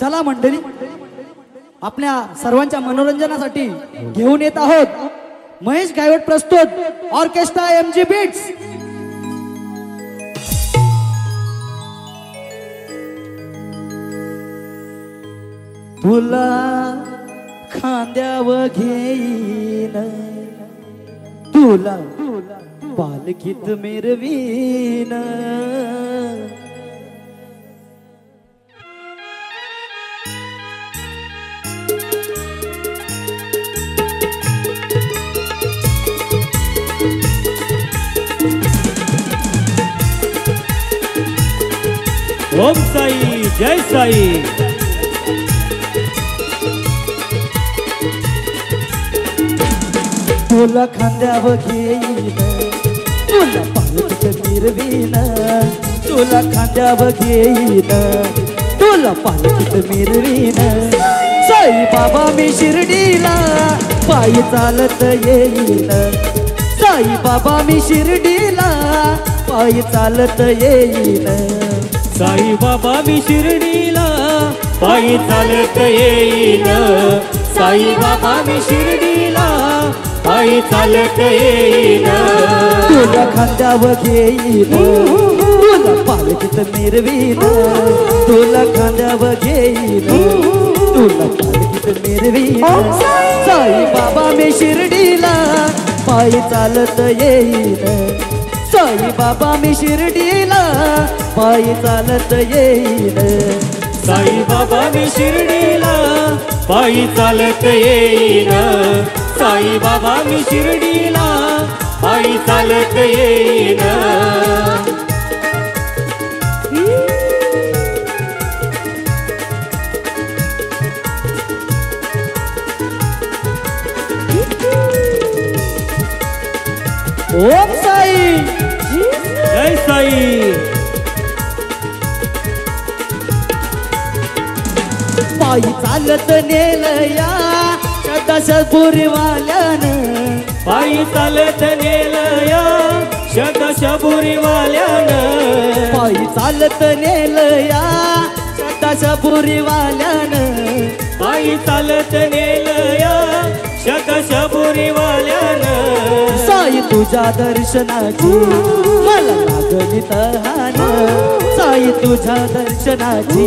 चला मंडळी, आपल्या सर्वांच्या मनोरंजनासाठी घेऊन येत आहोत महेश गायवट प्रस्तुत ऑर्केस्ट्रा MG बीट्स। तुला खांद्यावर घेईन, तुला पालखीत मिरवीन, ओम साई जय साई। तुला खांद्यावर घेईन, तुला पालखीत मिरवीन, तुला खांद्यावर घेईन, तुला पालखीत मिरवीन। साई बाबा मी शिर्डीला पायी चालत येईन, साई बाबा मी शिर्डीला पायी चालत येईन, साई बाबा मी शिर्डीला पायी चालत येईन, साई बाबा मी शिर्डीला पायी चालत येईन। तुला खांद्यावर घेईन, तुला पालखीत मिरवीन, तुला खांद्यावर घेईन, तुला पालखीत मिरवीन। साई बाबा मी शिर्डीला पायी चालत येईन, साई बाबा मी शिर्डीला पायी चालत येईन, साई बाबा मी शिर्डीला पायी चालत येईन, साई बाबा मी शिर्डीला पायी चालत येईन। ओम साई जय साई। पायी चालत नेलया शतशपुरीवाल्यानं, पायी चालत नेलया शतशपुरीवाल्यानं, पायी चालत नेलया शतशपुरीवाल्यानं, पायी चालत नेलया शतशपुरीवाल्यानं। साई तुझ्या दर्शनाची मला लागली तहान, साई तुझ्या दर्शनाची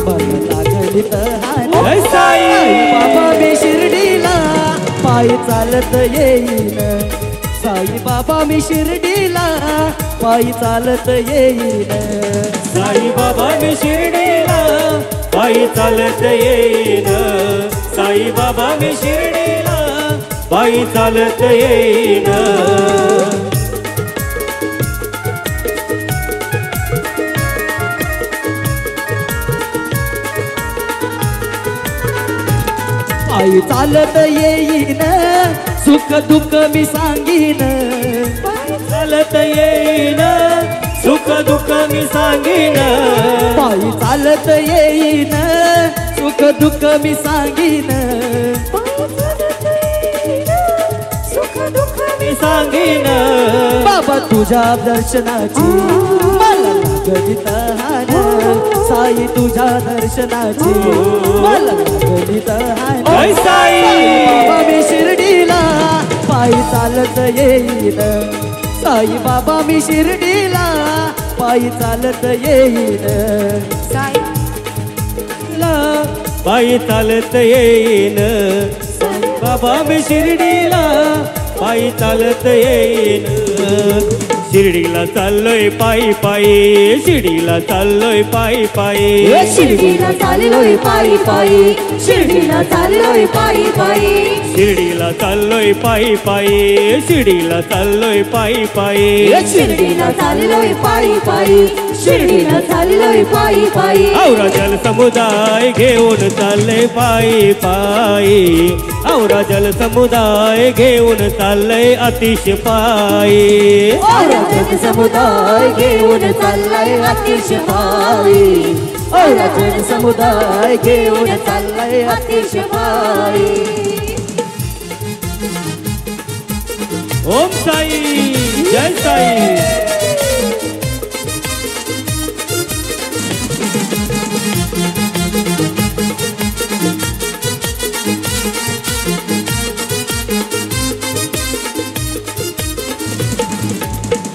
मला लागली तहान। जय साई। बाबा मी शिर्डीला पायी चालत येईन, साई बाबा मी शिर्डीला पायी चालत येईन, साई बाबा मी शिर्डीला पायी चालत येईन, साई बाबा मी शिर्डीला पायी चालत येईन। पायी चालत येईन, सुख दुःख मी सांगीन, चालत येईन, सुख दुःख मी सांगीन, पायी चालत येईन, सुख दुःख मी सांगीन, मी सांगीन। बाबा तुझ्या दर्शनाची मला लागली तहान, साई तुझ्या दर्शनाची मला लागली तहान। जय साई। बाबा मी शिर्डीला पायी चालत येईन, साई बाबा मी शिर्डीला पायी चालत येईन, पायी चालत येईन, साई बाबा मी शिर्डीला पायी चालत येईन। शिर्डीला चाललोय पायी पायी, शिर्डीला चाललोय पायी पायी, शिर्डीला चाललोय पायी पायी, शिर्डीला चाललोय पायी पायी, शिर्डीला चाललोय पायी पायी, शिर्डीला चाललोय पायी पायी, शिर्डीला चाललोय पायी पायी, शिर्डीला चाललोय पायी पायी। औरा जल समुदाय घेऊन चालले पायी पायी, औरा जल समुदाय घेऊन चाललंय अतिश पायी, औरा जन समुदाय घेऊन चाललाय अतिश पायी, औरा जन समुदाय घेऊन चाललाय अतिश पायी। ओम साई जय साई।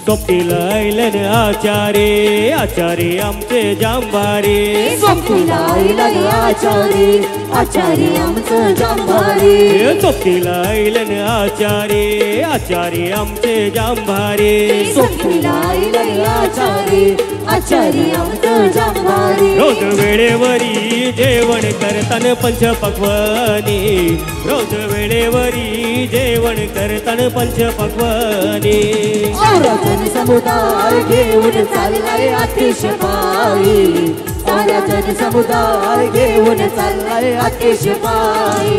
सोबतीला ऐलन आचारे आचारे आमचे जांभारे सोबतीला ऐलन आचारी आचारी आमचं जांभारी सोबतीला ऐलन आचारे आचारे आमचे जांभारे सोबतीला ऐलन आचारी आचारी आमचं जांभारी रोज वेळेवरी जेवण करताना पंचपक्वानी रोज वेळेवरी जेवण करताना पंचपक्वानी औरजन समुदाय घेऊन चाललाय अतिशबाई सारा जन समुदाय घेऊन चाललाय अतिशबाई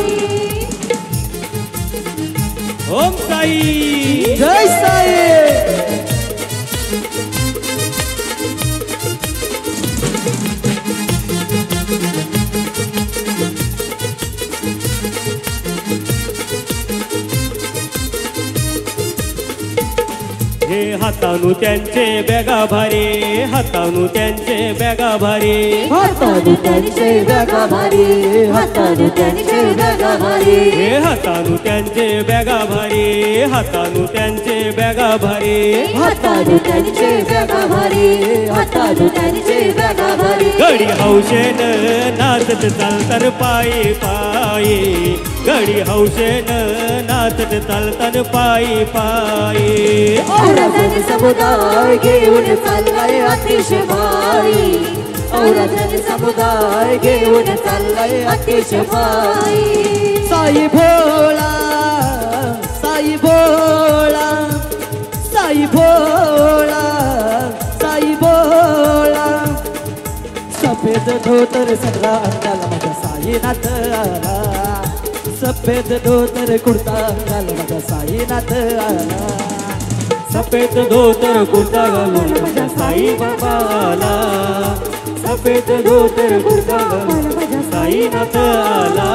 ओम साई जय साई हे हातानु त्यांचे बॅगा भारी हातानु त्यांचे बॅगा भारी हाताने त्यांचे बॅगा भारी हाताने त्यांचे बॅगा भारी हे हातानु त्यांचे बॅगा भारी हातानु त्यांचे बॅगा भारी हाताने त्यांचे बॅगा भारी हाताने त्यांचे बॅगा भारी गडी हौशेन नाचत चालतान पायी पायी गडी हौशेन नाचत चालतान पायी पायी औरजन समुदाय घेऊन चाललाय अतिशबाई औरजन समुदाय घेऊन चाललाय अतिशबाई साई भोळा साई भोळा साई भोळा साई भोळा सफेद धोतर सगळा अंगाला माझ्या साईनाथ आला सफेद धोतर कुर्ता अंगाला माझ्या साईनाथ आला सफेद धोतर कुर्ता घालून माझ्या साई बाबाला सफेद धोतर कुर्ता घालून माझ्या साईनाथ आला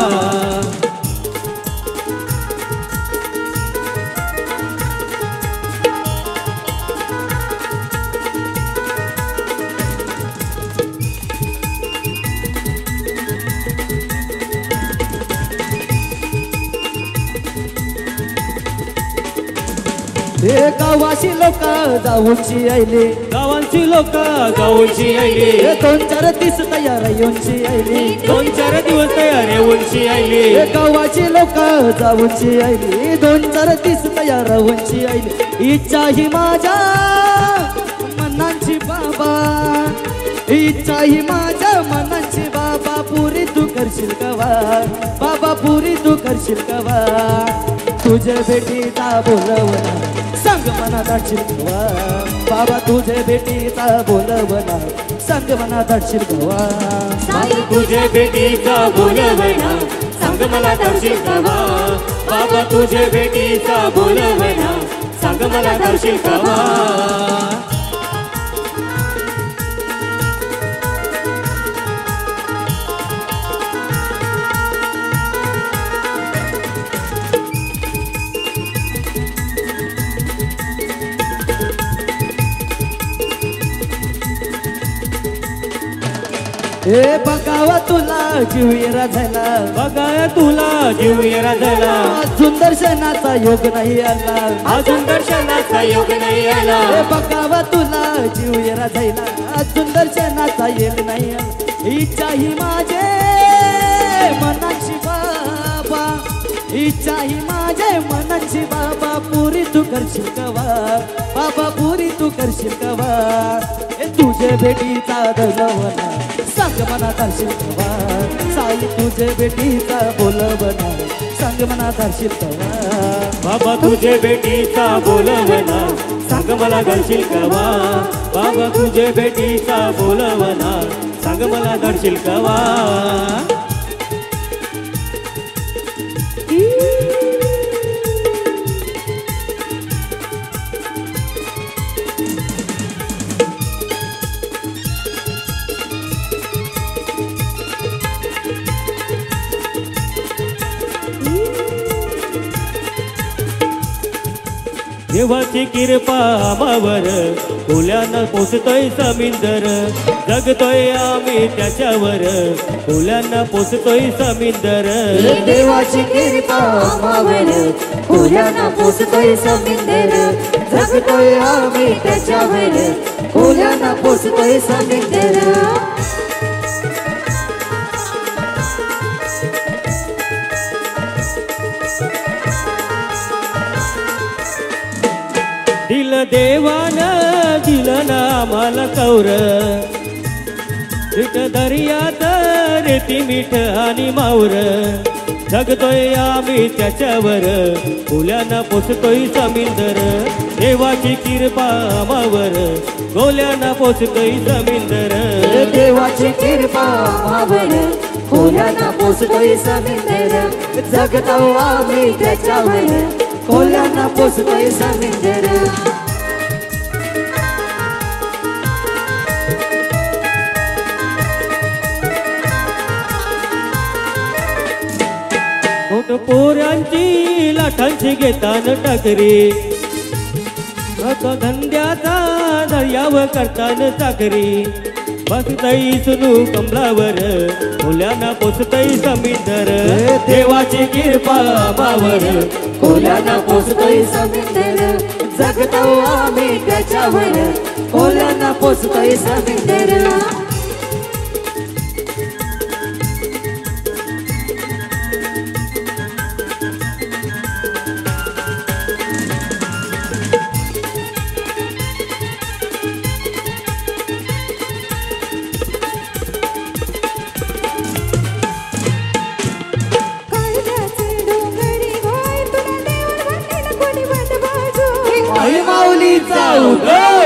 हे गावाशी लोक जाऊनची आईले गावांची लोक गावची आईली हे 2-4 दिस तयार येऊनची आईली 2-4 दिवस तयार उंची आईली हे गावाची लोक जाऊनची आईली 2-4 दिस तयार होऊनची आईली इच्छा ही माझ्या मनांची बाबा इच्छा ही माझ्या मनांची बाबा पुरी तू करशील कवा बाबा पुरी तू करशील कवा तुझे भेटीचा बोलवला संग मनात अडशील कवा बाबा तुझे भेटीचा बोलवला संग मनात अडशील कवा बाबा तुझे भेटीचा बोलवना सांग मला दर्शील कवा बाबा तुझे भेटीचा बोलवना सांग मला दर्शील कवा हे बघावा तुला जीवेरा झाला बघा तुला जीव येरा झाला अजून दर्शनाचा योग नाही आला अजून दर्शनाचा योग नाही आला हे बघावा तुला जीवेरा झाला अजून दर्शनाचा योग नाही आला इच्छा ही माझे मनाची बाबा इच्छा ही माझे मनाची बाबा पुरी तू करशील कवा बाबा पुरी तू करशील कवा हे तुझे भेटीचा दलवना सांग मनात अडशील कवा साई तुझे भेटीचा बोलवना सांग मनात अडशील कवा बाबा तुझे भेटीचा बोलवना सांग मला दर्शील कवा बाबा तुझे भेटीचा बोलवना सांग मला दर्शील कवा देवाची कृपा आम्हावर फुल्यानं पोचतोय समिंदर जगतोय आम्ही त्याच्यावर फुल्यानं पोचतोय समिंदर देवाची कृपा आम्हावर फुल्यानं पोचतोय समिंदर जगतोय आम्ही त्याच्यावर खोल्यांना पोचतोय समुद्र दिल देवानं दिलं ना आम्हाला कौर मीठ दर्यात रेती मीठ आणि मावर जगतोय आम्ही त्याच्यावर गोल्यानं पोचतोय समुद्र देवाची कृपा आम्हावर गोल्यानं पोचतोय समुद्र देवाची कृपा आम्हावर खोल्यांना पोचतोय समुद्र जगतो आम्ही त्याच्यावर खोल्यांना पोचतोय समुद्र पोरांची लाठांची घेतान टाकरी धंद्याचा दर्याव करतान चाकरी बसतई सुनू कमलावर खोल्यांना पोचतई समुद्र देवाची कृपा आम्हावर खोल्यांना पोचतोय समुद्र जगतो आम्ही त्याच्यावर खोल्यांना पोचतोय समुद्र आई माऊलीचा उदय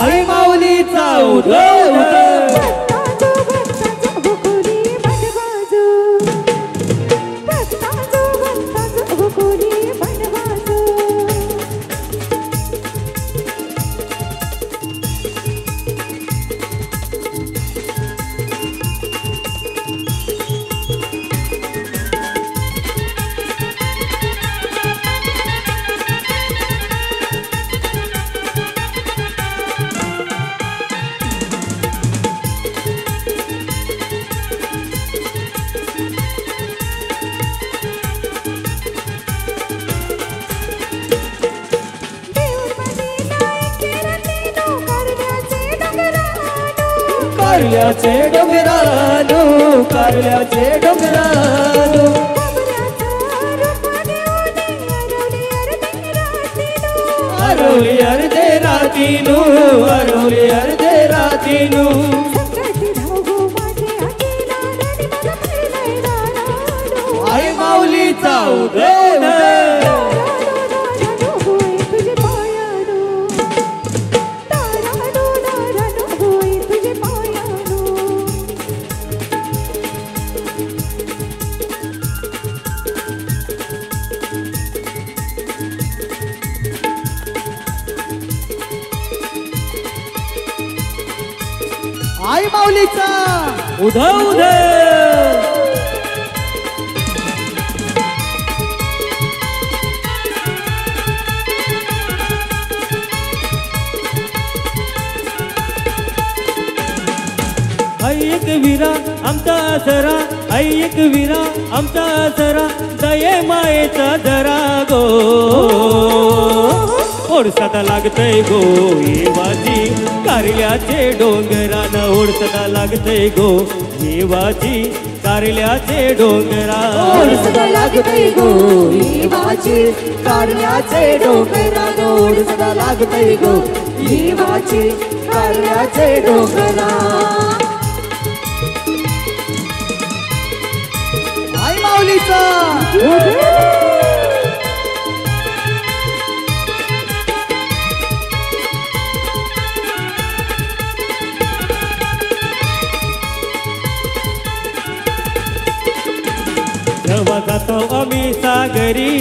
आई माऊलीचा उदय कारल्याचे डोंगरानो कारल्याचे डोंगरानो अरवली अर्धे रातीनु अरवली अर्धे रातीनु आई माऊलीचा उदय आई माऊलीचा उदय उदय ऐक वीरा आमचा आसरा ऐक वीरा आमचा आसरा दये मायेचा जरा गो ओढसदा लागतय गो येवाची कारल्याचे डोंगरान ओढसदा लागतय गो येवाची कारल्याचे डोंगरा ओढसदा लागतय गो येवाची कारल्याचे डोंगरान ओढसदा लागतय गो येवाची कारल्याचे डोंगरा आई माऊलीचा जेव्हा जातो आम्ही सागरी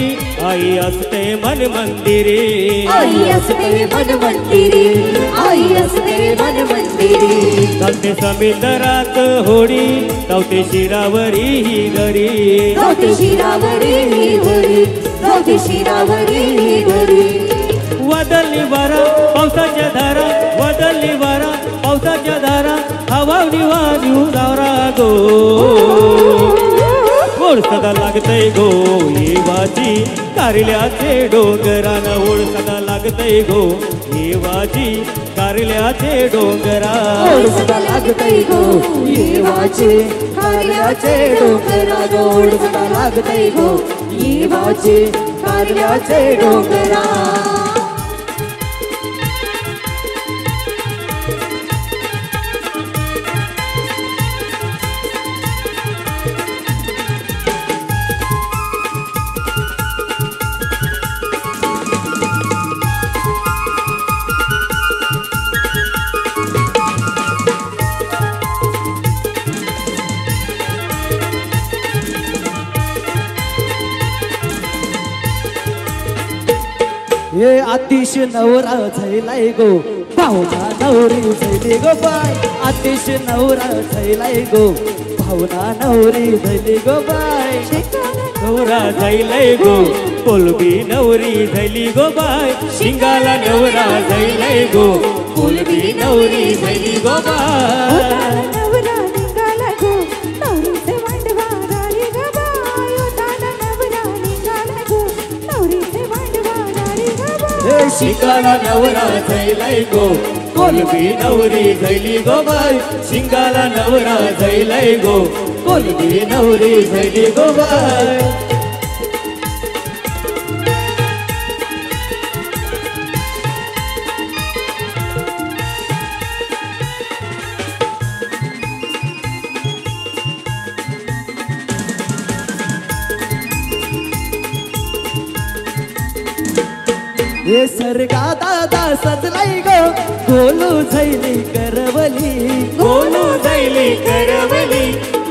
आई असते मन मंदिरी आई असते मन मंदिरी आई असते मन मंदिरी चालते समुद्रात होडी धावते शिरावरी ही घरी धावते शिरावरी ही घरी धावते शिरावरी ही घरी वदलली वारा पावसाच्या धारा वदलली वारा पावसाच्या धारा हवा निवाजू दारा गो ओढ सदा लागतय गो येवाची कारल्याचे डोंगरान ओढ सदा लागतय गो येवाची कारल्याचे डोंगरा ओढ सदा लागतय गो येवाची कारल्याचे डोंगरा ओढ सदा लागतय गो येवाची कारल्याचे डोंगरा हे आतिश नवरा झैलाय गो भावना नवरी झैली गो बाय आतिश नवरा झैलाय गो भावना नवरी झैली गो बाय नवरा झैलय गो कोलबी नवरी झैली गो बाय शिंगाला नवरा झैलय गो कोलबी नवरी झैली गो बाय नवरा निघाला गो नवरीचे वांडवा रारी ग बाय ओताना नवरा निघाला गो नवरीचे वांडवा रारी ग बाय हे शिंगाला नवरा झैलय गो कोलबी नवरी झैली गो बाय शिंगाला नवरा झैलय गो कोलबी नवरी झैली गो बाय हे सरगा दादा सजलाय गो गोलू झैली करवली गोलू झैली करवली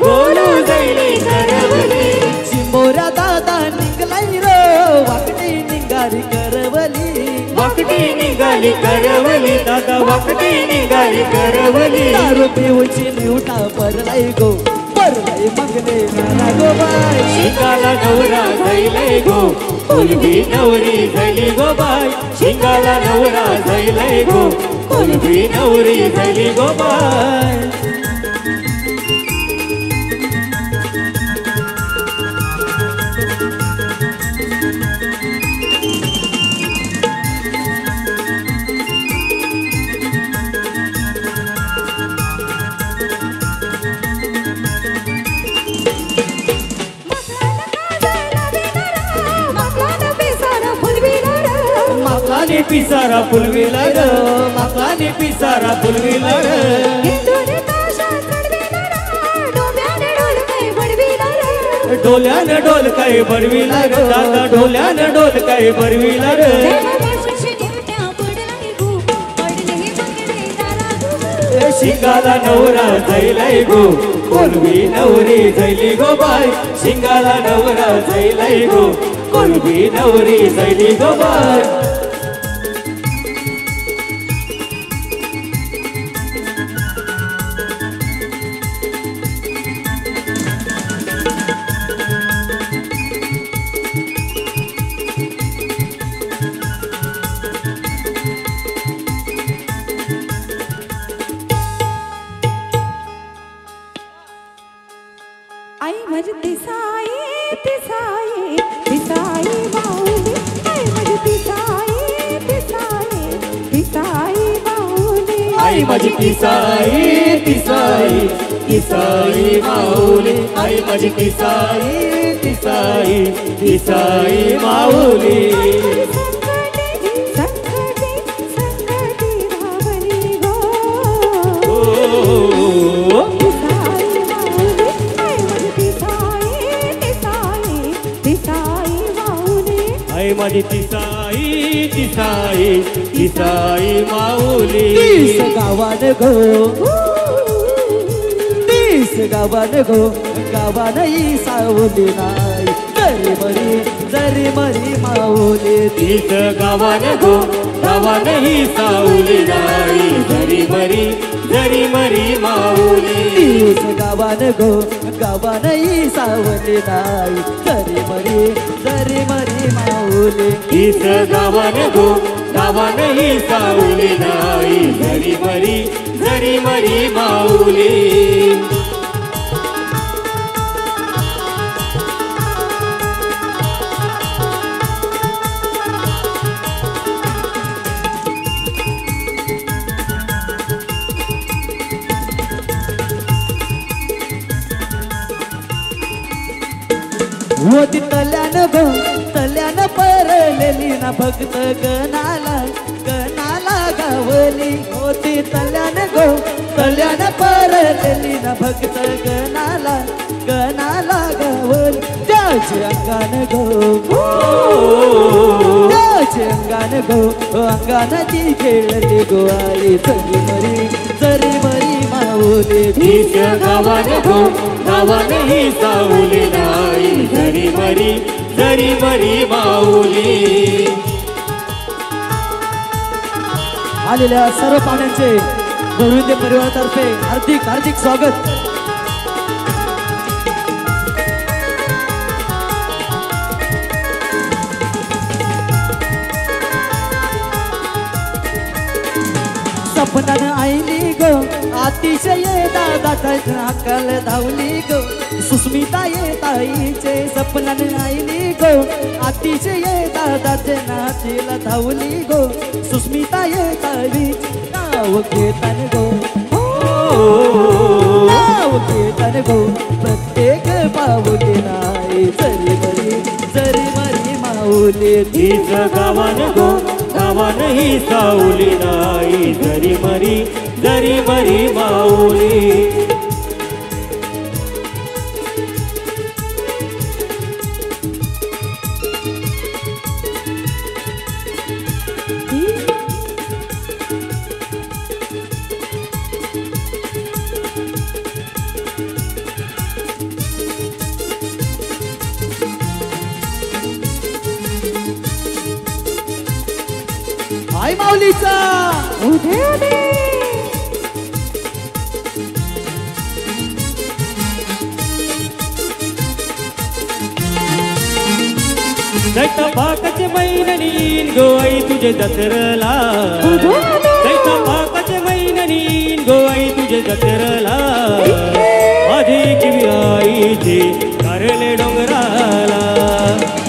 गोलू झैली करवली चिंबोऱ्या दादा निघलाय रो वाकडी निघाली करवली वाकडी निघाली करवली दादा वाकडी निघाली करवली दारू पिऊची निवटा परलाय गो परलाय मगने नाना गो बाय शिंगाला नवरा झैलय गो कोलबी नवरी झैली गो बाय शिंगाला नवरा झैलय गो कोलबी नवरी झैली गो बाय माकाने पिसारा फुलविला ग माकाने पिसारा फुलविला ग डोल्यानं डोल काय बडविला ग दादा डोल्यानं डोल काय बडविला ग शिंगाला नवरा झैलय गो कोलबी नवरी झैली गो बाय शिंगाला नवरा झैलय गो कोलबी नवरी झैली गो बाय आई माझी तिसाई तिसाई तिसाई माऊली आई माझी तिसाई तिसाई तिसाई माऊली आई माझी तिसाई तिसाई तिसाई माऊली आई माझी तिसाई तिसाई तिसाई माऊली संकटी संकटी भावनी गो तिसाई माऊली आई माझी तिसाई तिसाई तिसाई माऊली आई माझी तिसाई तिसाई तिसाई माऊली तीस गावान गो तीस गावान गो गावान ही सावली नाही जरी मरी माऊली तीच गावान गो गावान ही सावली नाही जरी मरी माऊली तीस गावान गो गावान ही सावली नाही जरी मरी माऊली हीच गावान गो गावान ही सावली नाही जरी मरी माऊली होती तल्यान परलेली ना भक्त गणाला गावली होती तल्यान परलेली ना भक्त गणाला गावली त्याचे अंगान अंगान ती खेळली गो आई जरी मरी माऊली हीच गावान गो गावान ही सावली नाही जरी मरी माऊली आलेल्या सर्व पाहुण्यांचे गोविंद परिवारातर्फे हार्दिक स्वागत सपनानं आईली गो अतिशय दादाच्या हाकाल धावली गो सुस्मिता ये ताईचे सपनानं आईली गो अतिशय दादाच्या नातीला धावली गो सुस्मिता ये ताई नाव घेतान गो प्रत्येक पावली नाही जरी मरी माऊली हीच गावान गो गावान ही सावली नाही जरी मरी माऊली आई माऊलीचा उदे दैता पाकाचे मैननीन गो आई तुझे दसरला दैता पाकाचे मैननीन गो आई तुझे दसरला माझे किविराईचे कारले डोंगराला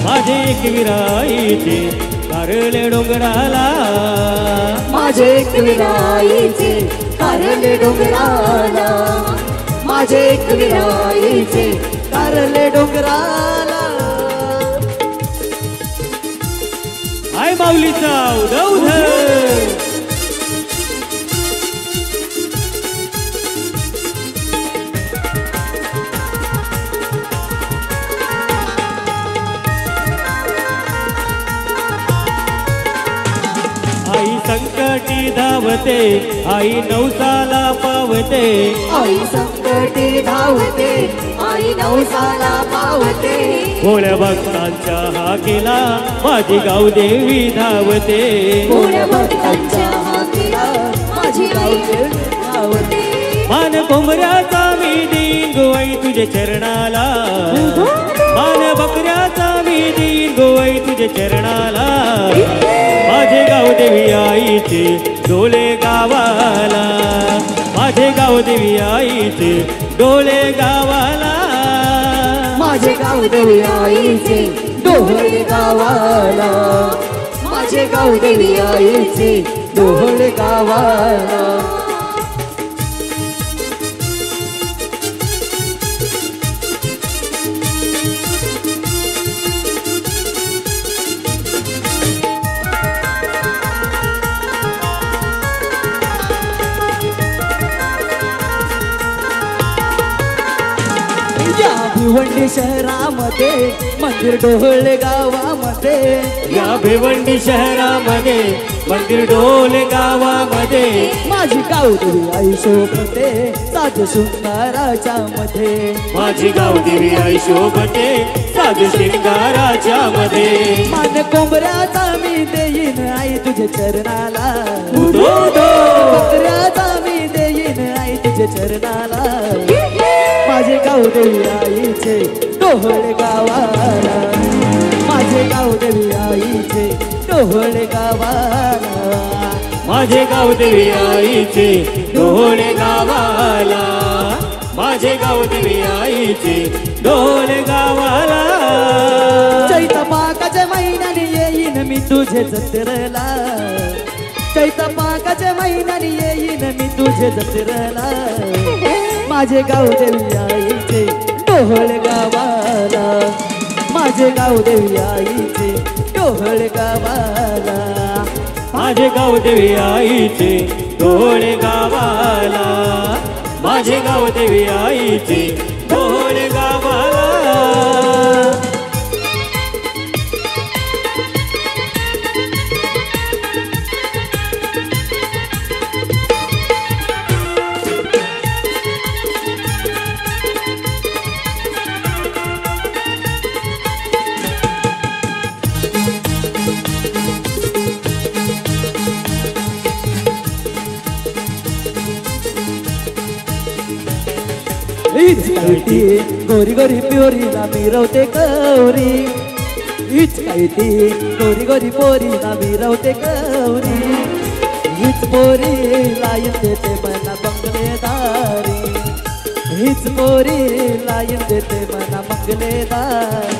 माझे किविराईचे कारले डोंगराला माझे विराईचे कारले डोंगराला माझे विराईचे कारले डोंगराला आई माऊलीचा उधव आई संकटी धावते आई नवसाला पावते आई संकटी धावते आई नवसाला पावते भोळ्या भक्तांच्या हाकेला माझी गावदेवी धावते भोळ्या भक्तांच्या हाकेला माझी गावदेवी धावते मान कोंबऱ्याचा मी देईन गो आई तुझे चरणाला मान बकऱ्याचा मी देईन गो आई तुझे चरणाला माझे गावदेवी आईचे डोले गावाला माझे गावदेवी आईचे डोले गावाला माझे गावदेवी आईचे डोळे गावाला माझे गावदेवी आईचे डोळे गावाला या भिवंडी शहरामध्ये मंदिर डोहळे गावामध्ये या भिवंडी शहरामध्ये मंदिर डोले गावामध्ये माझी गावदेवी आई शोभते साध शृंगाराच्या मध्ये माझी गावदेवी आई शोभते साध शृंगाराच्या मध्ये मान कोंबऱ्याचा मी देईन आई तुझे चरणाला उदो कोंबऱ्याचा मी देईन आई तुझे चरणाला गाव देवी आईचे डोहळ गावाला, माझे गाव देवी आईचे डोहळ गावाला, माझे गाव देवी आईचे डोळे गावाला, माझे गाव देवी आईचे डोळे गावाला. चैत पाकाच्या महिन्याने येईन मी तुझे जत्रेला, चैत पाकाच्या महिन्याने येईन मी तुझे जत्रेला, माझे गाव देवी आईचे डोहळ गावाला, माझे गाव देवी आईचे डोहळ गावाला, माझे गाव देवी आईचे डोळे गावाला, माझे गाव देवी आईचे डोळे गावाला. हीच काय ती गोरी गोरी पोरीला मिरवते गौरी, हीच काय ती गोरी गोरी पोरीला मिरवते गौरी, हीच पोरीला देते मना मंगलेदारी, हीच पोरीला देते मना मंगलेदारी.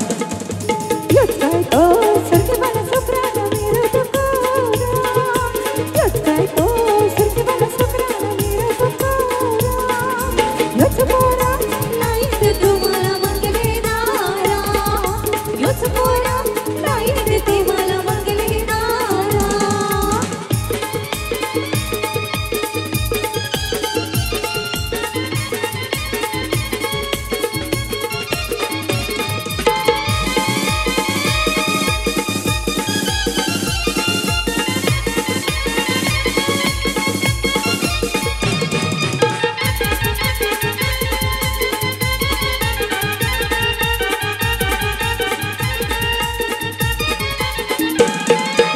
योच काय तो सरके मला सुकराला मिरवतो कोरा, योच काय तो सरके मला सुकराला मिरवतो कोरा, योच पोरा नाही ते तुम्हाला मंगलेदारा, योच पोरा नाही ते मला मंगलेदारा.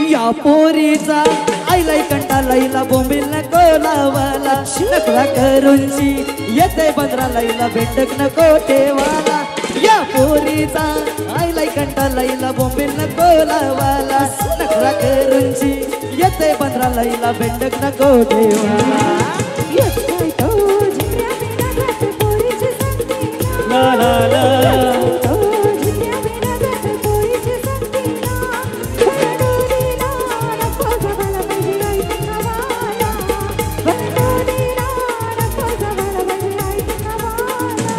या पोरीचा आईलाई कंटा लैला बोंबील नको लावाला, नकळा करूनची येते बंदरा लैला भेटक नको ठेवाला, या पोरीचा आईलाई कंटा लैला बोंबील नको लावाला, नकळा करूनची येते बंदरा लैला भेटक नको ठेवाला. योच काय तो जिंकल्या बिना जात पोरीची संगती ना, ला ला ला. तो जिंकल्या बिना जात पोरीची संगती ना, बनडोलीला नको जगाला माझी आई खावाला, बनडोलीला नको जगाला माझी आई खावाला.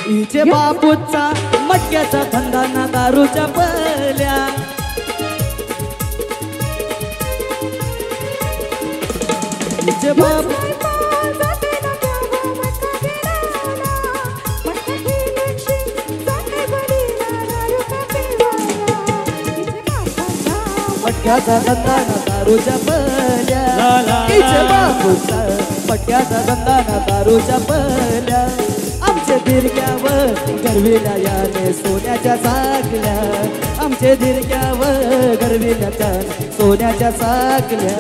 हिचे बापूचा मटक्याचा धंदा ना दारूच्या पल्या, हिचे बापू मटक्याचा धंदा ना दारूच्या पल्या, ला ला हिचे ला. बापूचा मटक्याचा धंदा ना दारूच्या पल्या, आमचे दिरग्यावर गरविल्या याने सोन्याच्या साकल्या, आमचे दिरग्यावर गरविल्या त्याने सोन्याच्या साकल्या.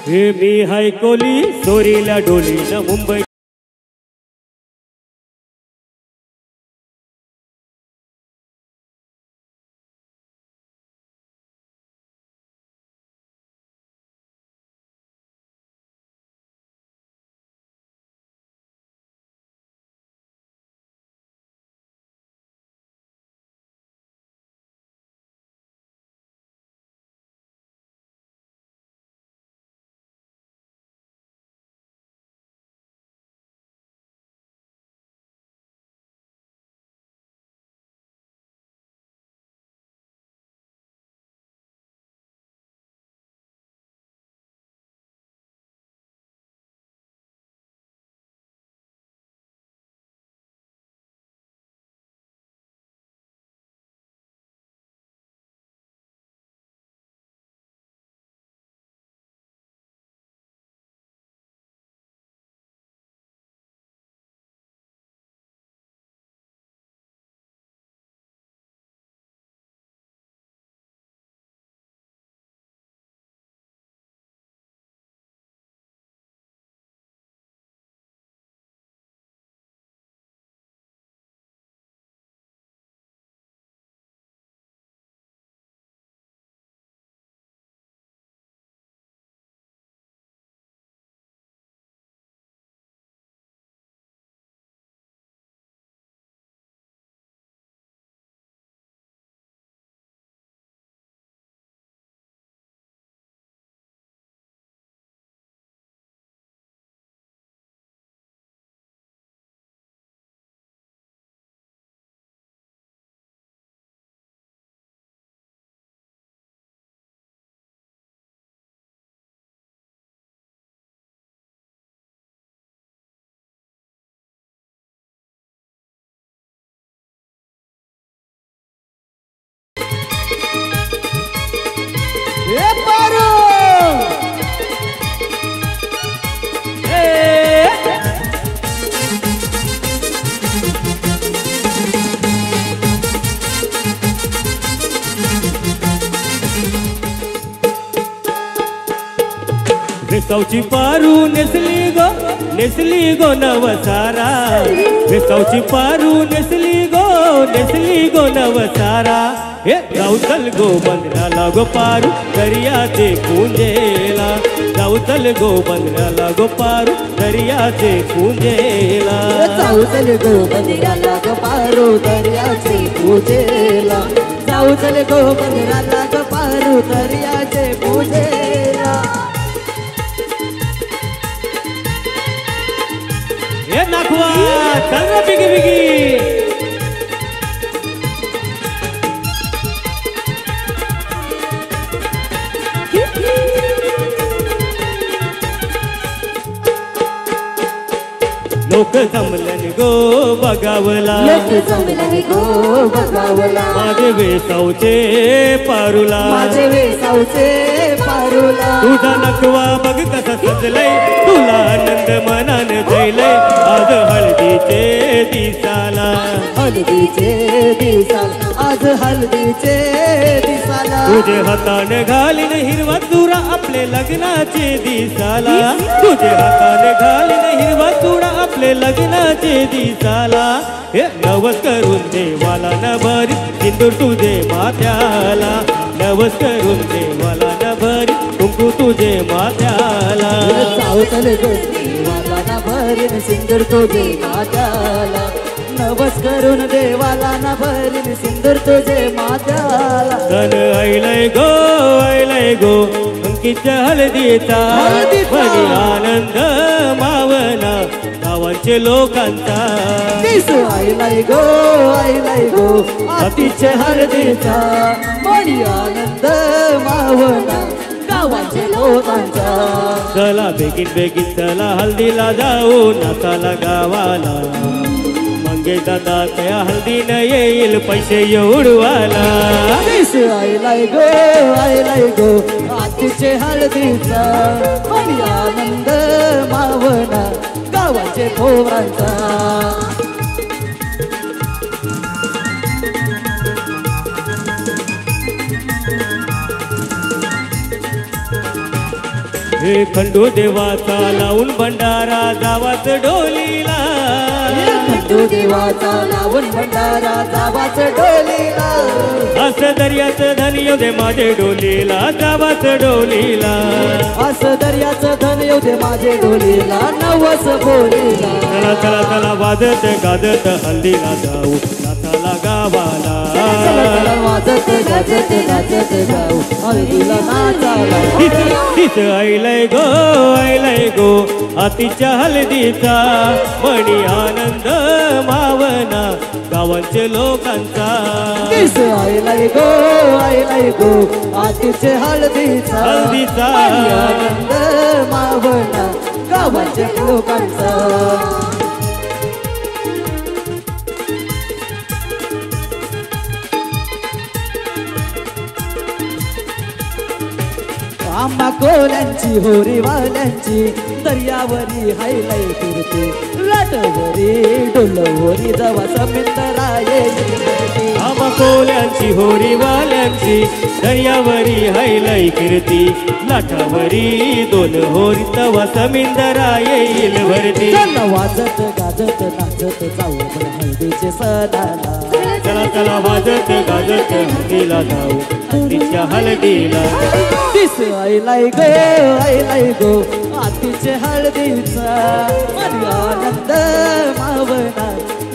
हे मी हाय कोली चोरीला डोली न मुंबई ए पारू वेसावची पारू नेसली गो नवसारा वेसावची पारू नेसली गो नवसारा हे जाऊ चल गो बंधनाला गो पारू दर्याचे पुंजेला जाऊ चल गो बंधनाला गो पारू दर्याचे पुंजेला जाऊ चल गो बंधनाला गो पारू दर्याचे पूजेला जाऊ चल गो बंधनाला गो पारू दर्याचे पूजेला हे नाखवा चल रे बिगी बिगी लोक जमलन गो बगावला लोक जमलन गो बगावला माझे वेसावचे पारूला माझे वेसावचे पारूला तुझा नकवा बघ कसा सजलय तुला आनंद मनान जैलय आज हळदीचे दिसाला हळदीचे दिसाला आज हळदीचे दिसाला तुझे हातान घालीन हिरवा चुरा आपले लग्नाचे दिसाला तुझे हातान घालीन हिरवा चुरा आपले लग्नाचे दिसाला हे नवस करून देवाला न भरी सिंदूर तुझे माथ्याला नवस करून देवाला न भरी कुंकू तुझे माथ्याला सावतल देवाला ना भरीन सिंदूर तुझे माथ्याला नवस करून देवाला ना भरीन सिंदूर तुझे माथ्याला सण ऐलय गो अंकितच्या हळदीचा भरी आनंद मावना गावांचे लोकांचा दिस आईलाय गो आतीचे हळदीचा मणी आनंद मावना गावांचे लोकांचा चला बेगीन चला हल्दीला जाऊ नाताला गावाला मंगे दादा त्या हल्दीनं येईल पैसे उडवाला दिस आईलाय गो आतीचे हळदीचा मणी आनंद मावना गावाचे पोरांचा हे खंडू देवाचा लावून भंडारा गावात डोलीला खंडू देवाचा लावून भंडारा गावात डोलीला असं दर्याचं धन येऊ दे माझे डोलीला गावात डोलीला असं दर्याचं धन येऊ दे माझे डोलीला नवस बोलीला चला वाजत गाजत हल्दीला जाऊ नाताला गावाला वाजत गाजत जाऊ हळदीला नाचाला तीच ऐलय गो आतीच्या हळदीचा मणी आनंद मावना गावांचे लोकांचा दिस आईलाय गो आतीचे हळदीचा मणी आनंद मावना गावांचे लोकांचा आम्हा कोल्यांची होरी वाल्यांची दर्यावरी हायलाय फिरते लाटवरी डोलवरी जवा समिंदरा येईल आम्हा कोल्यांची होरी वाल्यांची दर्यावरी हायलाई कीर्ती लाटावरी दोन होरी तवा समिंदरा येईल भरती चला वाजत गाजत नाचत जाऊ हळदीचे सणाला चला वाजत गाजत हळदीला जाऊ तिच्या हळदीला दिस आईलाय गो आतीचे हळदीचा मनी आनंद मावना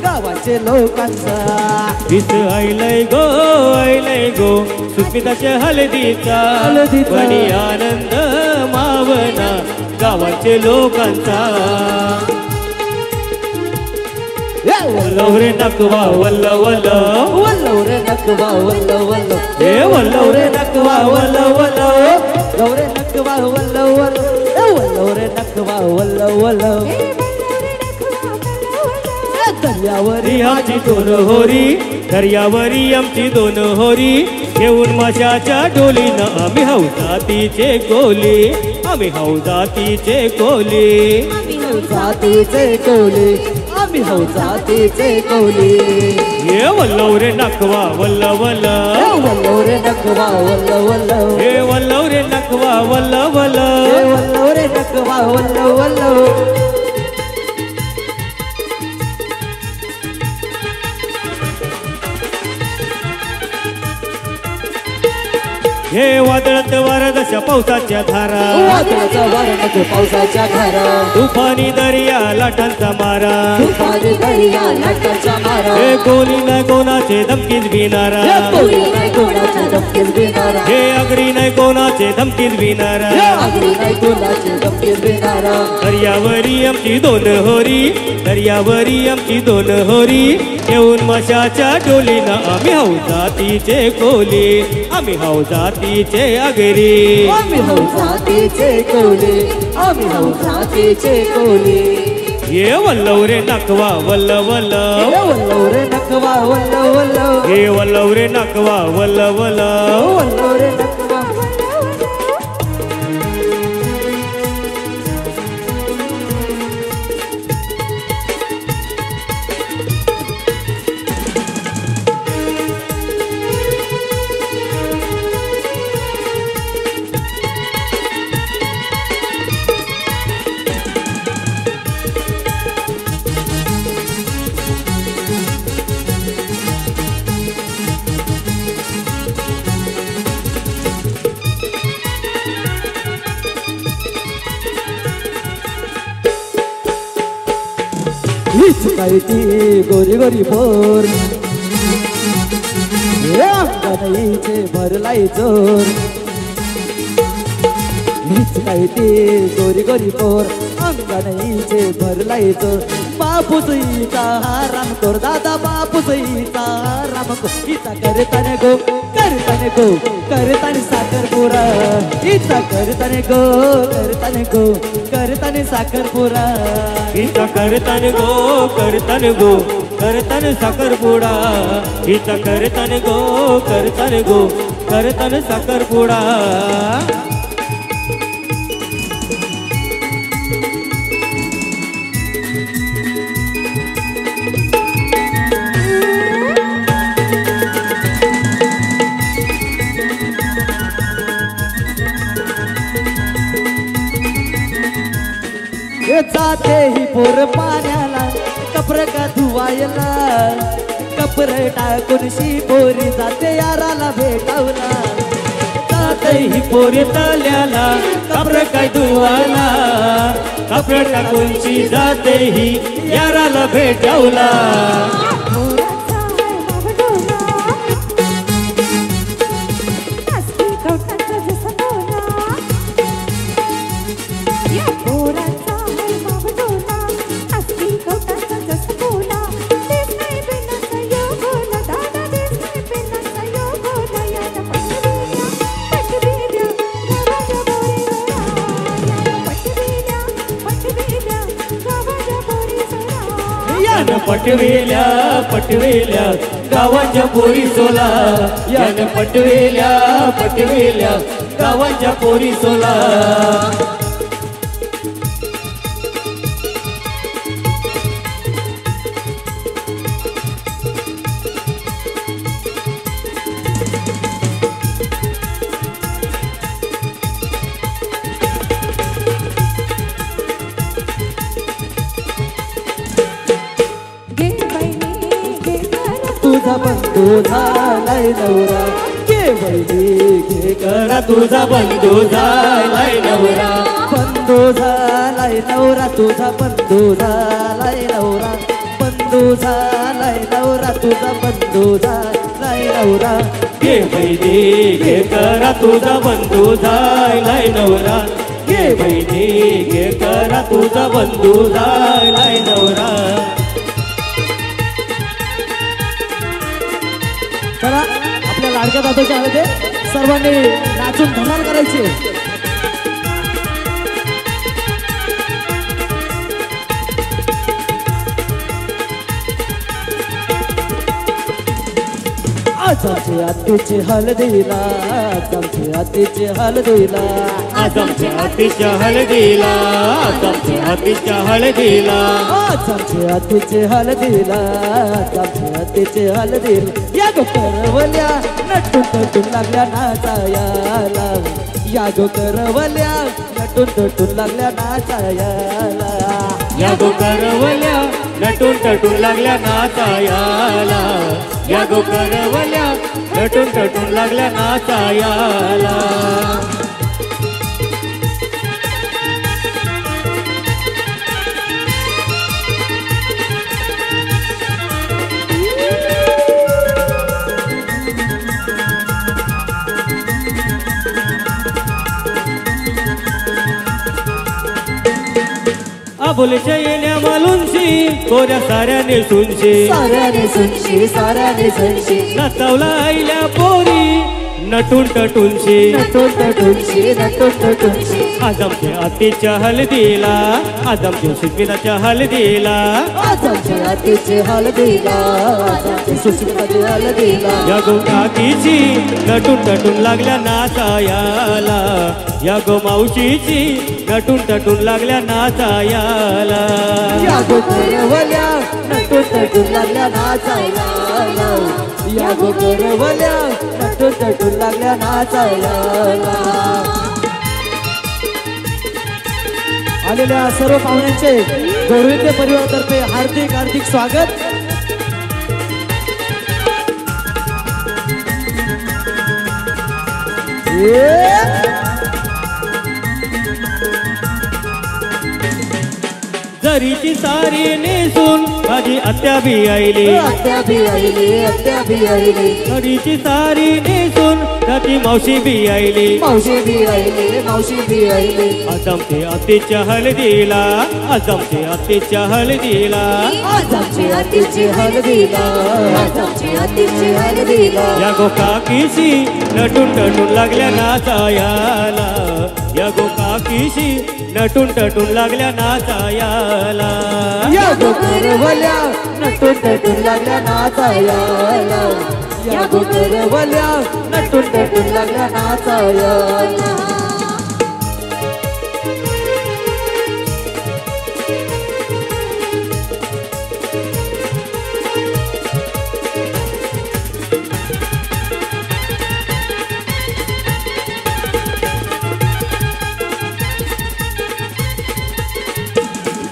गावाचे लोकांचा दिस ऐलय गो सुस्मिताच्या हळदीचा मनी आनंद मावना गावाचे लोकांचा वल्लव रे नकवा वल्लव रे नकवा वल्ल हे वल्लव रे नकवा वल्लव गौरे नकवा वल्ल रे नकवा वल्ल दर्यावरी आमची दोन होरी दर्यावरी आमची दोन होरी घेऊन माशाच्या डोलीनं आम्ही हौदातीचे कोली, आम्ही हौदातीचे कोली. जातीचे कोली, आम्ही हो जातीचे कोली. हे वल्लव रे नखवा वल्ल वल्ल, वल्लव रे नखवा वल्ल वल्ल, हे वल्लव रे नखवा वल्ल वल्ल. वल्लव रे नखवा वल्ल वल्ल. हे वादळात वारदशा पावसाच्या धारा, वादळाचा वारा नको पावसाच्या धारा, तुफानी दर्या लाटांचा मारा, तुफानी दर्या लाटांचा मारा. हे कोणी नाही कोणाचे धमकीत भिनारा, कोणी नाही कोणाच्या धमकीत भिनारा, हे अगरी नाही कोणाचे धमकीत भिनारा, अगदी नाही कोणाच्या धमकीत भिनारा. दर्यावरी आमची दोन होरी, दर्यावरी आमची दोन होरी. घेऊन माशाच्या डोलीनं आम्ही हौदातीचे कोली, आम्ही हौदातीचे अगरी. आम्ही हो जातीचे कोली, आम्ही हो जातीचे कोली. हे वल्लव रे नखवा वल्ल वल्ल, वल्लव रे नखवा वल्ल वल्ल, हे वल्लव रे नखवा वल्ल वल्ल. वल्लव रे नखवा. हीच काय ती गोरी गोरी पोर, अंगणाईचे भरलाई जोर. हीच काय ती गोरी गोरी पोर, अंगणाईचे भरलाई जोर. बापूसईचा राम कोर, दादा बापूसईचा राम कोर. हिचा करताने गो, करताने गो, करताने साखरपुरा. हिचा करताने गो, करताने गो, करताने साखरपुरा. हिचा करतन गो, करतन गो, करतन साखरपुडा. हिचा करतन गो, करतन गो, करतन साखरपुडा. जाते ही पोर पाण्याला, कपर का धुवायला. कपर टाकून शी पोरी जाते याराला भेटावला. जाते ही पोरी तल्याला, कपडे काय धुवाला. कपडे टाकूनची जाते ही याराला भेटवला. पटवेल्या पटवेल्या गावाच्या पोरी सोला, यान पटवेल्या पटवेल्या गावाच्या पोरी सोला. तुझा बंधू झालाय नवरा, घे बहिणी घे करा तुझा बंधू झालाय नवरा. बंधू झालाय नवरा, तुझा बंधू झालाय नवरा. बंधू झालाय नवरा, तुझा बंधू झालाय नवरा. घे बहिणी घे करा तुझा बंधू झालाय नवरा. घे बहिणी घे करा तुझा बंधू झालाय नवरा. चला आपल्या लाडक्या दादाच्या हळदे सर्वांनी नाचून धमाल करायची. आज आमच्या आत्तीची हळदीला, आज आमच्या आत्तीची हळदीला, आज आमच्या आतीच्या हळदीला, आज आमच्या आतीच्या हळदीला, आज आमच्या आत्तीची हळदीला, आज आमच्या आत्तीची हळदीला. या गो करवल्या नटून तटून लागल्या नाचायाला, या गो करवल्या नटून तटून लागल्या नाचायाला, या गो करवल्या नटून टटून लागल्या नाचायाला, या गो करवल्या नटून टटून लागल्या नाचायाला. आबोलीच्या येण्या मालूनशी कोऱ्या साऱ्याने सुनशी, साऱ्याने सुनशी, साऱ्याने सुनशी, नाचावला आईल्या पोरी नटून टटूनशी, नटून तटूनशी, नटून तटूनशी. आज आमच्या आतीच्या हळदीला, आज आमच्या सुस्मिताच्या हळदीला, आज आमच्या आत्तीची हळदीला, आज आमच्या सुस्मिताची हळदीला. या गो काकीची नटून टटून लागल्या नाचायाला, या गो मावशीची नटून टटून लागल्या नाचायाला. या गो करवल्या नटून तटून लागल्या नाचायला, या गो करवल्या नटून तटून लागल्या नाचायला. आलेल्या सर्व पाहुण्यांचे गौरविंद्र परिवारातर्फे हार्दिक हार्दिक स्वागत. जरीची सारी नेसून माझी आत्या बी आईली, आत्या बी आईली, आत्या बी आईली, जरीची सारी नेसून त्याची मावशी बी आईली, मावशी बी आईली, मावशी बी आईली. आज आमच्या आतीच्या हळदीला, आज आमच्या आतीच्या हळदीला, आज आमची आत्तीची हळदीला, आज आमची आत्तीची हळदीला. या गो काकीशी नटून टटून लागल्या नाचायाला, या गो काकीशी नटून टटून लागल्या नाचायाला. या गो करवल्या नटून तटून लागल्या नाचायला, या गो करवल्या नटून तटून लागल्या नाचायला.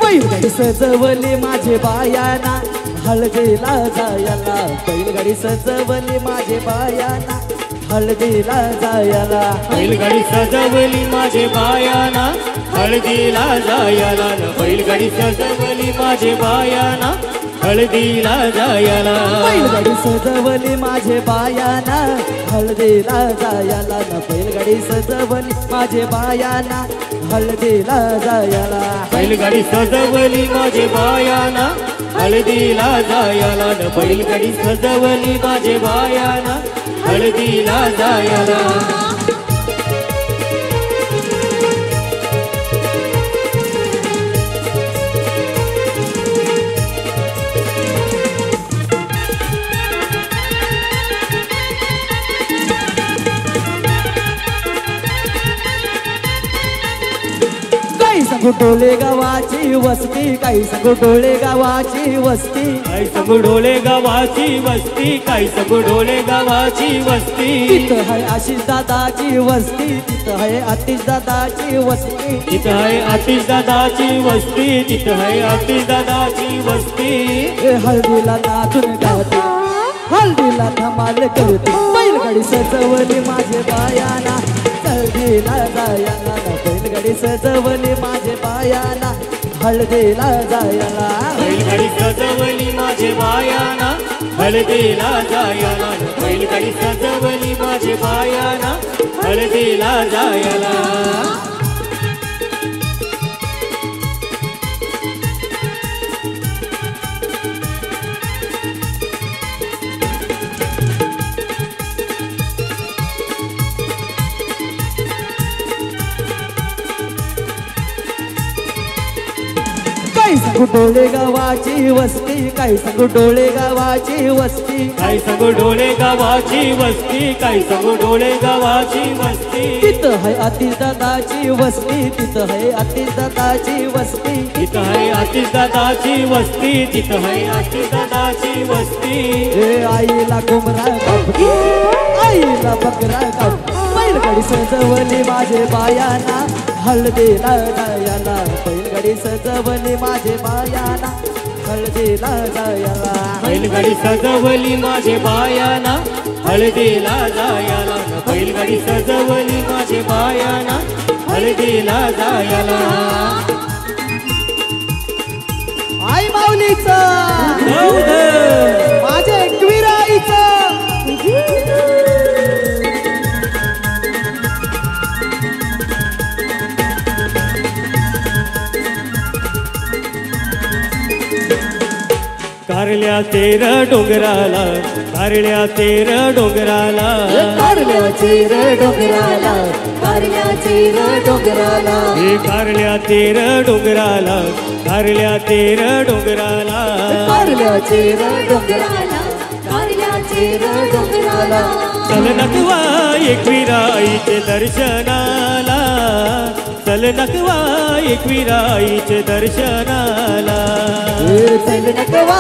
बैलगाडी सजवली माझे बायाना, हळदीला जायला, बैलगाडी सजवली माझे बायाना, हळदीला जायला. बैलगाडी सजवली माझे बायाना, हळदीला जायला, बैलगाडी सजवली माझे बायाना, हळदीला जायला. बैलगाडी सजवली माझे बायाना, हळदीला जायला, बैलगाडी सजवली माझे बायाना, हळदीला जायला. बैलगाडी सजवली माझे बायाना, हळदीला जायला, बैलगाडी सजवली माझे बायाना, हळदीला जायला. काही सांगू डोले गावाची वस्ती, काही सांगू डोले गावाची वस्ती, काही सांगू ढोले गावाची वस्ती, काही सांगू ढोले गावाची वस्ती. तिथं आहे आशिष दादाची वस्ती, तिथं आहे आतिश दादाची वस्ती, तिथं आहे आतिश दादाची वस्ती, तिथं आहे आतिश दादाची वस्ती. ए हळदीला नाचून गाते, हळदीला धमाल करते, बैलगाडी सजवली माझे बायाना, हळदीला जायला, बैलगाडी सजवली माझे बायाना, हळदीला जायला. बैलगाडी सजवली माझे बायाना, हळदीला जायला, बैलगाडी सजवली माझे बायाना, हळदीला जायला. काय सांगू डोळे गावाची वस्ती, काय सांगू डोळे गावाची वस्ती, काय सांगू डोळे गावाची वस्ती, काय सांगू डोळे गावाची वस्ती. तिथं है आतिश दादाची वस्ती, तिथं है आतिश दादाची वस्ती, तिथं आहे आतिश दादाची वस्ती, तिथं आहे आतिश दादाची वस्ती. ए आईला कोंबडा कापतो, आईला बकरा कापतो, बैलगाडी सजवली माझे बायाना हळदीला जायला, बैलगाडी सजवली माझे बायाना हळदीला जायला, बैलगाडी सजवली माझे बायाना हळदीला जायला, बैलगाडी सजवली माझे बायाना हळदीला जायला. आई माऊलीचं माझ्या एकविराईचं कारल्या तेर डोंगराला, कारल्या तेर डोंगराला, कारल्याचे रे डोंगराला, कारल्याचे रे डोंगराला, हे कारल्या तेर डोंगराला, कारल्या तेर डोंगराला. कारल्याचे रे डोंगराला, कारल्याचे रे डोंगराला, चल नकवा एकविराईचे दर्शनाला, चल नकवा एकविराईचे दर्शनाला. चल नकवा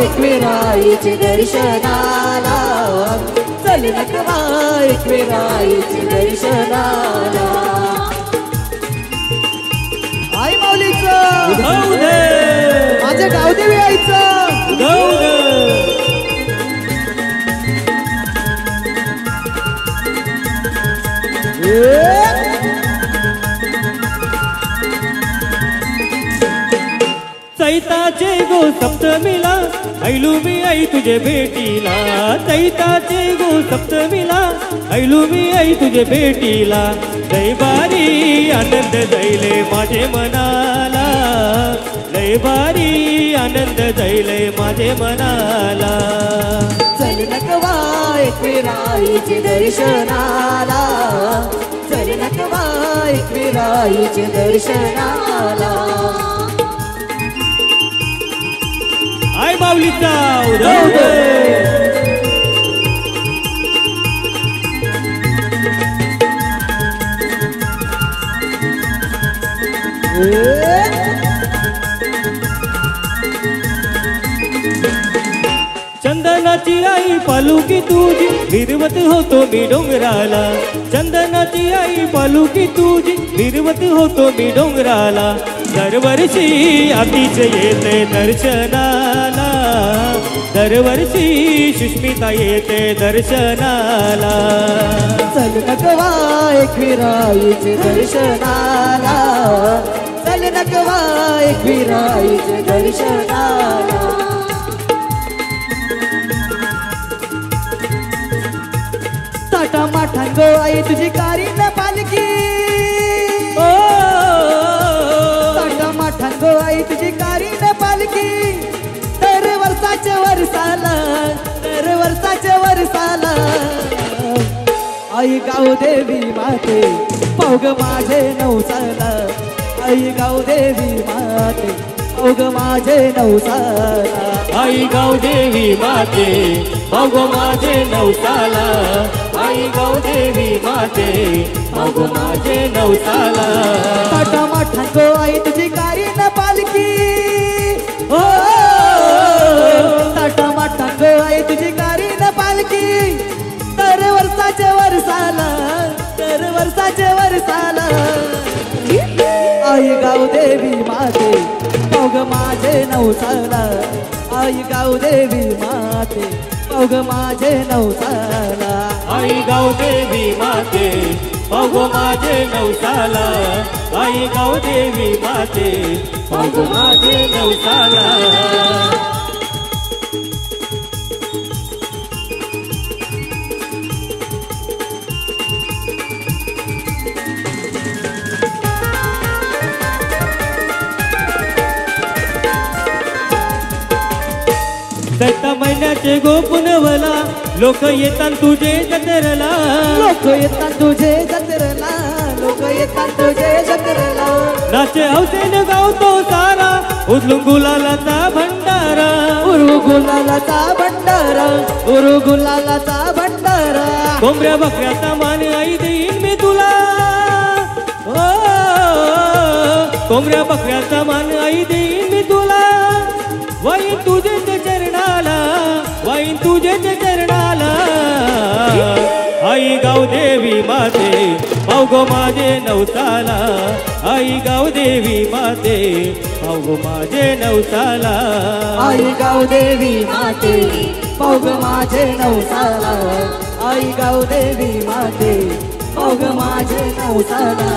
एकविराईचे दर्शनाला, चल नकवा एकविराईचे दर्शनाला. आई माऊलीचं उधव दे, माझ्या गावदेवी आईचं उधव दे. चैताचे गो सप्तमीला ऐलू मी आई तुझे भेटीला, चैताचे गो सप्तमीला ऐलू मी आई तुझे भेटीला. लय बारी आनंद दैले माझे मनाला, लय बारी आनंद दैले माझे मनाला. चल नकवा एकविराईचे दर्शनाला, चल नकवा एकविराईचे दर्शनाला. आई माऊलीचा उधव दे. चंदनाची आई पालुकी तुझी निर्वत होतो मी डोंगराला, चंदनाची आई पालुकी तुझी निर्वत होतो मी डोंगराला. दरवर्षी आतीच येते दर्शनाला, दरवर्षी सुष्मिता येते दर्शनाला. चल नकवा एकविराईचे दर्शनाला, चल नकवा एकविराईचे दर्शनाला. ताटा माठांग आई तुझी कारी न पालकी, ताटा माठांग आई तुझी कारी न पालकी. दर वर्षाच्या वर्षाला, दर वर्षाच्या वर्षाला आई गावदेवी माते पावग माझे नवसाला, आई गावदेवी माते पावग माझे नवसाला. आई गावदेवी माते भाऊ माझे नवसाला, आई गावदेवी माते भाऊ माझे नवसाला. ताटा माठांग आई तुझी कारी न पालकी, ओ ताटा माठांग आई तुझी कारी न पालकी. दर वर्षाच्या वर्षाला, दर वर्षाच्या वर्षाला आई गावदेवी माते पावग माझे नवसाला, आई गावदेवी माते पावग माझे नवसाला. आई गावदेवी माते भाऊ माझे नवसाला, आई गावदेवी माते भाऊ माझे नवसाला. दैता महिन्याचे गोपुनवला लोक येतात तुझे जत्रेला, लोक येतात तुझे जत्रेला, लोक येतात तुझे जत्रेला नाचे हौसेने गावतो सारा उचलून गुलालाचा भंडारा उरू गुलालाचा भंडारा उरू गुलालाचा भंडारा कोंबड्या बकऱ्याचा मान आई देईन मी तुला ओ कोंबड्या बकऱ्याचा मान आई देईन मी तुला वाईन तुझेच चरणाला वाईन तुझेच चरणाला आई गावदेवी माते पावगो माझे नवसाला आई गावदेवी माते पावगो माझे नवसाला आई गावदेवी माते पावग माझे नवसाला आई गावदेवी माते पावग माझे नवसाला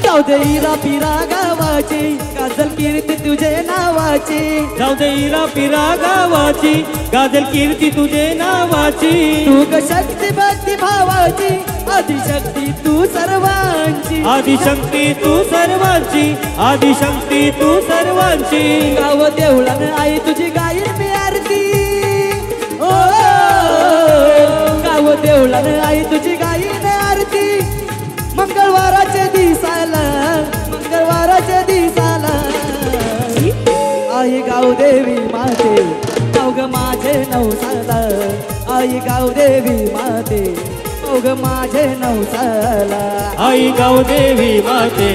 जाऊ दे इरा पिरा गावाची काजल कीर्ती तुझे नावाची जाऊ दे इरा पिरा गावाची गाजल कीर्ती तुझे नावाची तू ग शक्ती भक्ती भावाची आदिशक्ती तू सर्वांची आदिशक्ती तू सर्वांची आदिशक्ती तू सर्वांची गाव देवळान आई तुझी गाईल मी आरती ओ गाव देवळान आई तुझी गाईल आरती मंगळवाराच्या दिसाला मंगळवाराच्या दिसाला आई गावदेवी माते अवघ माझे नवसाला आई गावदेवी माते अवघ माझे नवसाला आई गावदेवी माते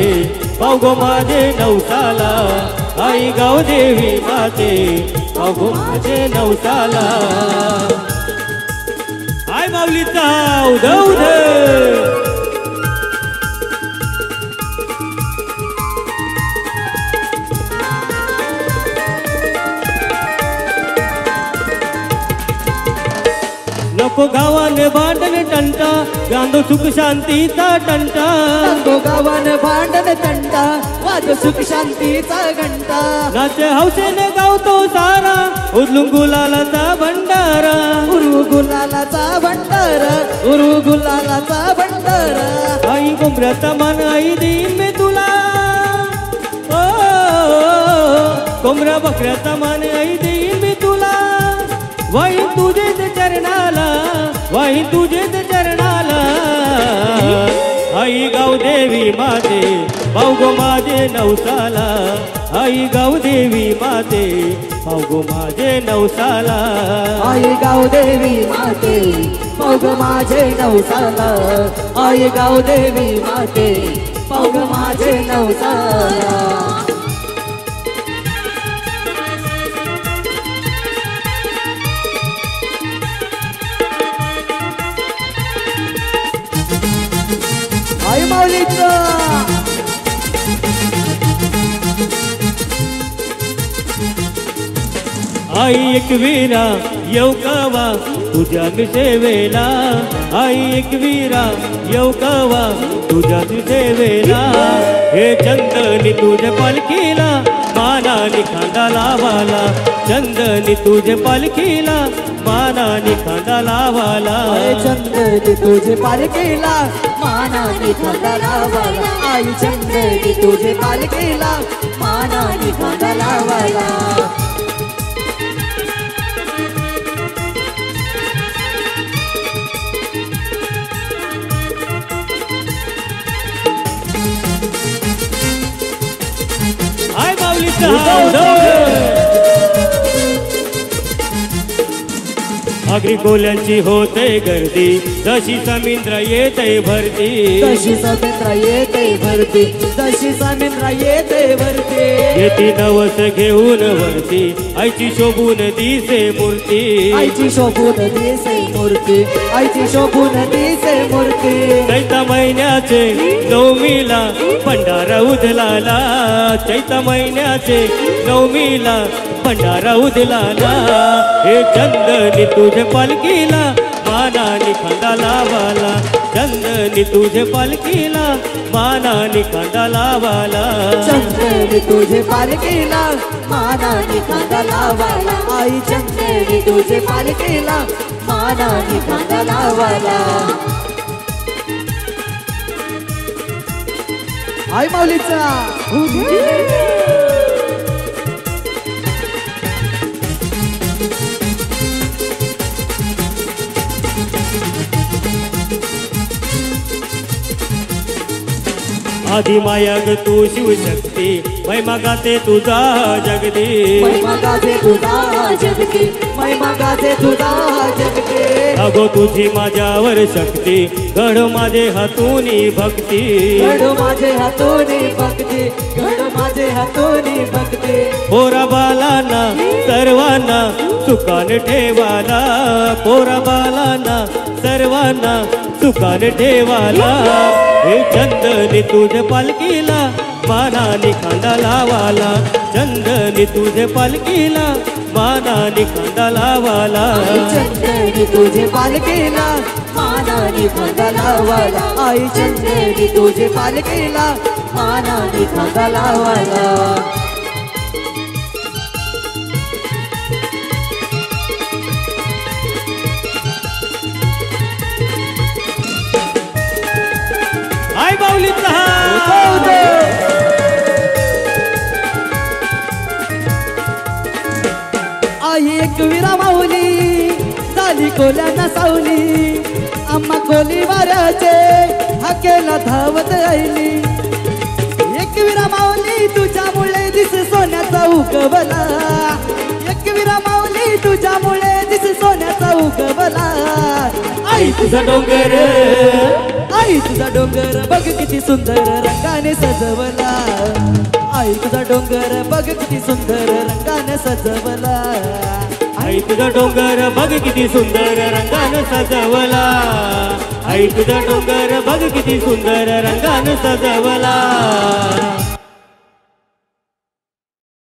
पावगो माझे नवसाला आई गावदेवी माते पावगो माझे नवसाला आई माऊलीचा उधव नको गावाने भांडण टंटा गांधो सुख शांतीचा टंटा नको गावान भांडण तंटा वाद सुख शांतीचा घंटा नाचे हौसेने गावतो सारा उचलून गुलालाचा भंडारा उरू गुलालाचा भंडारा उरू गुलालाचा भंडारा आई कोंबड्याचा मान आई देईन मी तुला ओ कोंबड्या बकऱ्याचा मान आई देईन मी तुला वाई तुझेच चरणाला वाई तुझेच चरणाला आई गावदेवी माते पावगो माझे नवसाला आई गावदेवी माते पावगो माझे नवसाला आई गावदेवी माते पावग माझे नवसाला आई गावदेवी माते पावग माझे नवसाला आई माऊलीचा आई एकवीरा येऊ कावा तुझ्या सेवेला आई एकवीरा येऊ कावा तुझ्या सेवेला हे चंदनी तुझ्या पालखीला मानानी खांदा लावाला चंदनी तुझे पालखीला मानानी खांदा लावाला चंद्री तुझे पालखीला मानानी खांदा लावाला आई चंद्री तुझे पालखीला मानानी खांदा लावाला आई माऊलीचा आगरी कोल्यांची होते गर्दी जशी समुद्र येते भरती जशी समुद्र येते भरती जशी समुद्र येते भरती येती नवस घेऊन वरती आईची शोभून दिसे मूर्ती आईची शोभून दिसे मूर्ती आईची शोभून दिसे मूर्ती चैत महिन्याचे नवमीला भंडारा उदलाला चैत महिन्याचे नवमीला भंडारा उदलाला हे चंदनी तुझे पालखीला मानानी खांदा लावाला चंदनी तुझे पालखीला मानानी खांदा लावाला चंद्री तुझे पालखीला मानानी खांदा लावाला आई चंद्री तुझे पालखीला मानानी खांदा लावाला आई माऊलीचा आधी माया ग तू शिवशक्ती महिमा गाते तुझा जगदी महिमा गाते तुझा जगती महिमा गाते तुझा जगती अगो तुझी माझ्यावर शक्ती घड माझे हातूनी भक्ती घड माझे हातोनी भक्ती घड माझे हातोनी भक्ती पोरा बालांना सर्वांना सुखान ठेवाला पोरा बालांना सर्वांना सुखान ठेवाला हे चंदनी तुझे पालखीला मानानी खांदा लावाला चंदनी तुझे पालखीला मानानी खांदा लावाला चंदनी तुझे पालखीला मानानी खांदा लावाला आई चंदनी तुझे पालखीला मानानी खांदा लावाला आई बाऊलीचा आई एक विरा माऊली झाली कोल्याना सावली आम्हा कोली वाऱ्याचे हाकेला धावत राहिली एक विरा माऊली तुझ्यामुळे दिस सोन्याचा उगवला एक विरा माऊली तुझ्यामुळे दिस सोन्याचा उगवला आई तुझा डोंगर आई तुझा डोंगर बघ किती सुंदर रंगाने सजवला आई तुझा डोंगर बघ किती सुंदर रंगाने सजवला आई तुझा डोंगर बघ किती सुंदर रंगानं सजवला आई तुझा डोंगर बघ किती सुंदर रंगानं सजवला